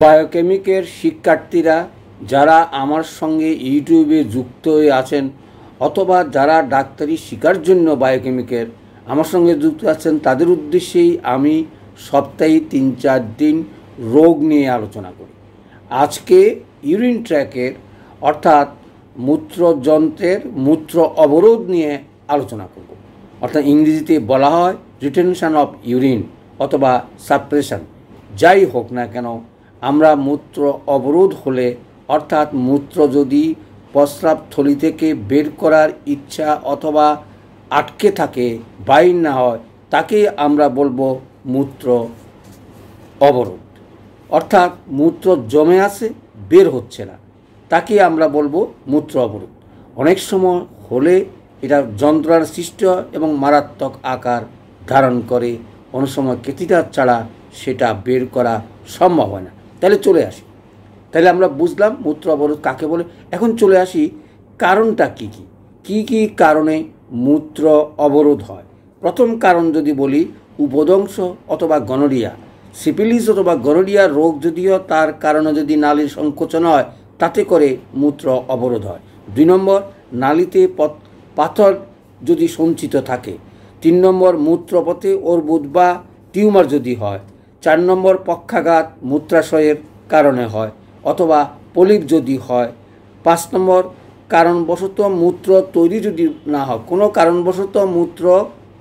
বায়োকেমিকের শিক্ষার্থীরা যারা আমার সঙ্গে ইউটিউবে যুক্ত হয়ে আছেন অথবা যারা ডাক্তারি শেখার জন্য বায়োকেমিকের আমার সঙ্গে যুক্ত আছেন তাদের উদ্দেশ্যেই আমি সপ্তাহে ৩-৪ দিন রোগ নিয়ে আলোচনা করি। আজকে ইউরিন ট্র্যাকের অর্থাৎ মূত্রযন্ত্রের মূত্র অবরোধ নিয়ে আলোচনা করব। অর্থাৎ ইংরেজিতে বলা হয় রিটেনশন অফ ইউরিন অথবা সাপ্রেশন। যাই হোক না কেন, আমরা মূত্র অবরোধ হলে অর্থাৎ মূত্র যদি প্রস্রাব থলি থেকে বের করার ইচ্ছা অথবা আটকে থাকে, বাইর না হয়, তাকে আমরা বলবো মূত্র অবরোধ। অর্থাৎ মূত্র জমে আছে, বের হচ্ছে না, তাকে আমরা বলবো মূত্র অবরোধ। অনেক সময় হলে এটা যন্ত্রণার সৃষ্টি হয় এবং মারাত্মক আকার ধারণ করে। অনেক সময় ক্যাথিটার ছাড়া সেটা বের করা সম্ভব হয় না। তাহলে চলে আসি, তাহলে আমরা বুঝলাম মূত্র অবরোধ কাকে বলে। এখন চলে আসি কারণটা কী কী কী কী কারণে মূত্র অবরোধ হয়। প্রথম কারণ যদি বলি, উপদংশ অথবা গনোরিয়া, সিফিলিস অথবা গনোরিয়া রোগ যদিও তার কারণে যদি নালীর সংকোচন হয় তাতে করে মূত্র অবরোধ হয়। 2 নম্বর, নালীতে পাথর যদি সঞ্চিত থাকে। 3 নম্বর, মূত্রপথে অর্বুদ বা টিউমার যদি হয়। 4 নম্বর, পক্ষাঘাত মূত্রাশয়ের কারণে হয় অথবা পলিপ যদি হয়। 5 নম্বর, কারণবশত মূত্র তৈরি যদি না হয়, কোনো কারণবশত মূত্র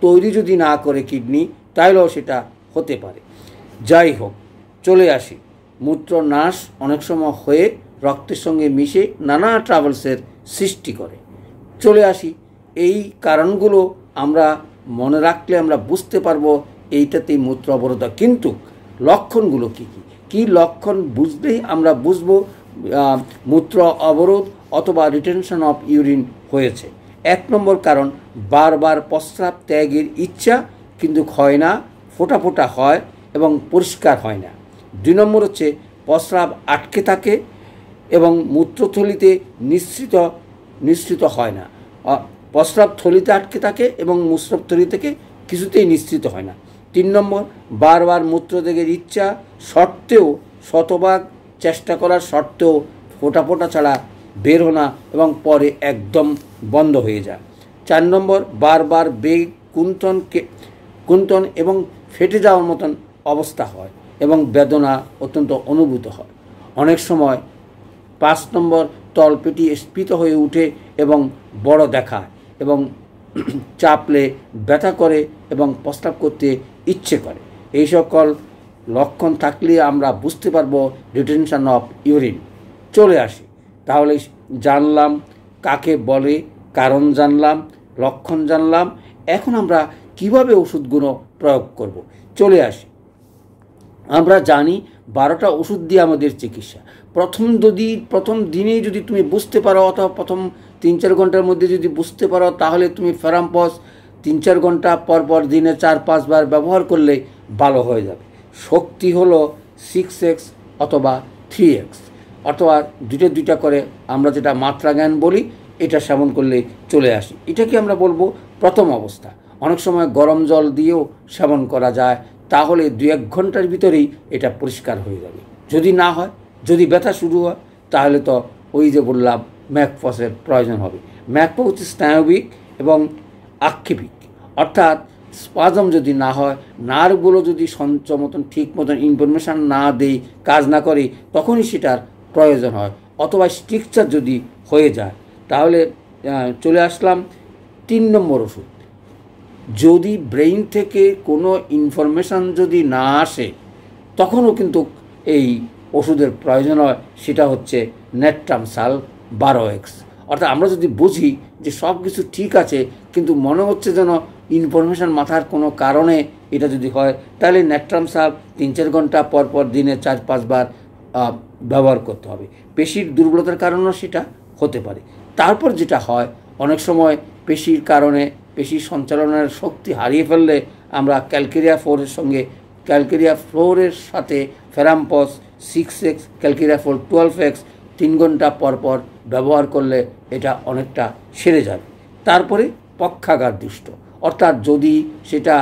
তৈরি যদি না করে কিডনি, তাহলেও সেটা হতে পারে। যাই হোক, চলে আসি, মূত্র নাশ অনেক সময় হয়ে রক্তের সঙ্গে মিশে নানা ট্রাভেলসের সৃষ্টি করে। চলে আসি, এই কারণগুলো আমরা মনে রাখলে আমরা বুঝতে পারবো এইটাতেই মূত্র অবরোধ। কিন্তু লক্ষণগুলো কী কী কী লক্ষণ বুঝলেই আমরা বুঝবো মূত্র অবরোধ অথবা রিটেনশন অফ ইউরিন হয়েছে। 1 নম্বর কারণ, বারবার প্রস্রাব ত্যাগের ইচ্ছা কিন্তু হয় না, ফোঁটা ফোঁটা হয় এবং পরিষ্কার হয় না। 2 নম্বর হচ্ছে প্রস্রাব আটকে থাকে এবং মূত্রথলিতে নিঃসৃত হয় না। প্রস্রাব থলিতে আটকে থাকে এবং মূত্রথলি থেকে কিছুতেই নিঃসৃত হয় না। 3 নম্বর, বারবার মূত্রত্যাগের ইচ্ছা সত্ত্বেও, শতভাগ চেষ্টা করার সত্ত্বেও ফোঁটা ফোঁটা ছাড়া বের হয় না এবং পরে একদম বন্ধ হয়ে যায়। 4 নম্বর, বারবার বেগ কুন্তন এবং ফেটে যাওয়ার মতন অবস্থা হয় এবং বেদনা অত্যন্ত অনুভূত হয় অনেক সময়। 5 নম্বর, তলপেটি স্ফীত হয়ে উঠে এবং বড় দেখায় এবং চাপলে ব্যথা করে এবং প্রস্রাব করতে ইচ্ছে করে। এই সকল লক্ষণ থাকলে আমরা বুঝতে পারবো রিটেনশন অফ ইউরিন। চলে আসি, তাহলে জানলাম কাকে বলে, কারণ জানলাম, লক্ষণ জানলাম। এখন আমরা কিভাবে ওষুধগুলো প্রয়োগ করব। চলে আসি, আমরা জানি 12টা ওষুধ দিয়ে আমাদের চিকিৎসা। প্রথম দিনেই যদি তুমি বুঝতে পারো অথবা প্রথম 3-4 ঘন্টার মধ্যে যদি বুঝতে পারো, তাহলে তুমি ফেরাম্পস 3-4 ঘন্টা পর দিনে 4-5 বার ব্যবহার করলে ভালো হয়ে যাবে। শক্তি হলো 6x অথবা 3x অথবা দুইটা করে আমরা যেটা মাত্রা জ্ঞান বলি, এটা সেবন করলে চলে আসি। এটাকে আমরা বলবো প্রথম অবস্থা। অনেক সময় গরম জল দিয়েও সেবন করা যায়, তাহলে 2-1 ঘন্টার ভিতরেই এটা পরিষ্কার হয়ে যাবে। যদি না হয়, যদি ব্যথা শুরু হয়, তাহলে তো ওই যে বললাম ম্যাকফসের প্রয়োজন হবে। ম্যাকফ হচ্ছে স্নায়বিক এবং আক্ষেপিক, অর্থাৎ স্পাজম যদি না হয়, নার্ভগুলো যদি সঞ্চয় মতন ঠিক মতন ইনফরমেশান না দেয়, কাজ না করে, তখনই সেটার প্রয়োজন হয়। অথবা স্ট্রিকচার যদি হয়ে যায়, তাহলে চলে আসলাম 3 নম্বর ওষুধ। যদি ব্রেইন থেকে কোনো ইনফরমেশান যদি না আসে, তখনও কিন্তু এই ওষুধের প্রয়োজন হয়। সেটা হচ্ছে নেট্রামসাল 12x। অর্থাৎ আমরা যদি বুঝি যে সব কিছু ঠিক আছে কিন্তু মনে হচ্ছে যেন ইনফরমেশান মাথার কোনো কারণে এটা যদি হয়, তাহলে নেট্রামসাল 3-4 ঘন্টা পর দিনে 4-5 বার ব্যবহার করতে হবে। পেশির দুর্বলতার কারণেও সেটা হতে পারে। তারপর যেটা হয়, অনেক সময় পেশির কারণে পেশির সঞ্চালনের শক্তি হারিয়ে ফেললে আমরা ক্যালকেরিয়া ফ্লোরের সাথে ফেরাম্পস 6x, ক্যালকেরিয়া 12x 3 ঘন্টা পর ব্যবহার করলে এটা অনেকটা সেরে যাবে। তারপরে পক্ষাঘাত দুষ্ট, অর্থাৎ যদি সেটা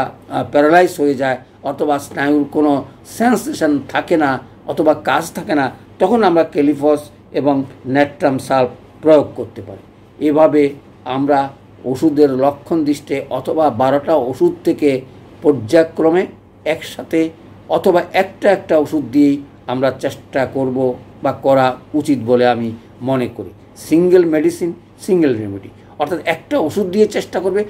প্যারালাইজ হয়ে যায় অথবা স্নায়ুর কোনো সেন্সেশন থাকে না অথবা কাজ থাকে না, তখন আমরা ক্যালিফস এবং ন্যাট্রাম সাল্ফ প্রয়োগ করতে পারি। এভাবে আমরা ওষুধের লক্ষণ দৃষ্টে অথবা 12টা ওষুধ থেকে পর্যায়ক্রমে একসাথে অথবা একটা ওষুধ দিয়েই আমরা চেষ্টা করব বা করা উচিত বলে আমি মনে করি। সিঙ্গেল মেডিসিন, সিঙ্গেল রেমেডি, অর্থাৎ একটা ওষুধ দিয়ে চেষ্টা করবে,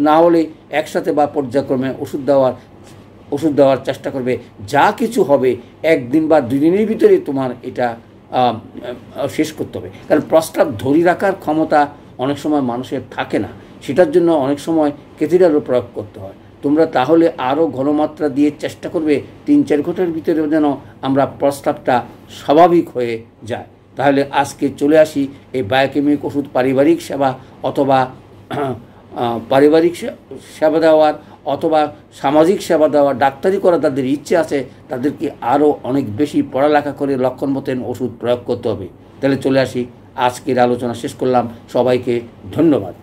না হলে একসাথে বা পর্যায়ক্রমে ওষুধ দেওয়ার চেষ্টা করবে। যা কিছু হবে একদিন বা 2 দিনের ভিতরে তোমার এটা শেষ করতে হবে। কারণ প্রস্রাব ধরে রাখার ক্ষমতা অনেক সময় মানুষের থাকে না, সেটার জন্য অনেক সময় ক্যাথেটারও প্রয়োগ করতে হয়। তোমরা তাহলে আরও ঘনমাত্রা দিয়ে চেষ্টা করবে 3-4 ঘন্টার ভিতরে যেন আমরা প্রস্রাবটা স্বাভাবিক হয়ে যায়। তাহলে আজকে চলে আসি এই বায়োকেমিক ওষুধ পারিবারিক সেবা অথবা পারিবারিক সেবা দেওয়ার অথবা সামাজিক সেবা দেওয়ার, ডাক্তারি করা তাদের ইচ্ছে আছে, তাদেরকে আরও অনেক বেশি পড়ালেখা করে লক্ষণ মতন ওষুধ প্রয়োগ করতে হবে। তাহলে চলে আসি, আজকের আলোচনা শেষ করলাম। সবাইকে ধন্যবাদ।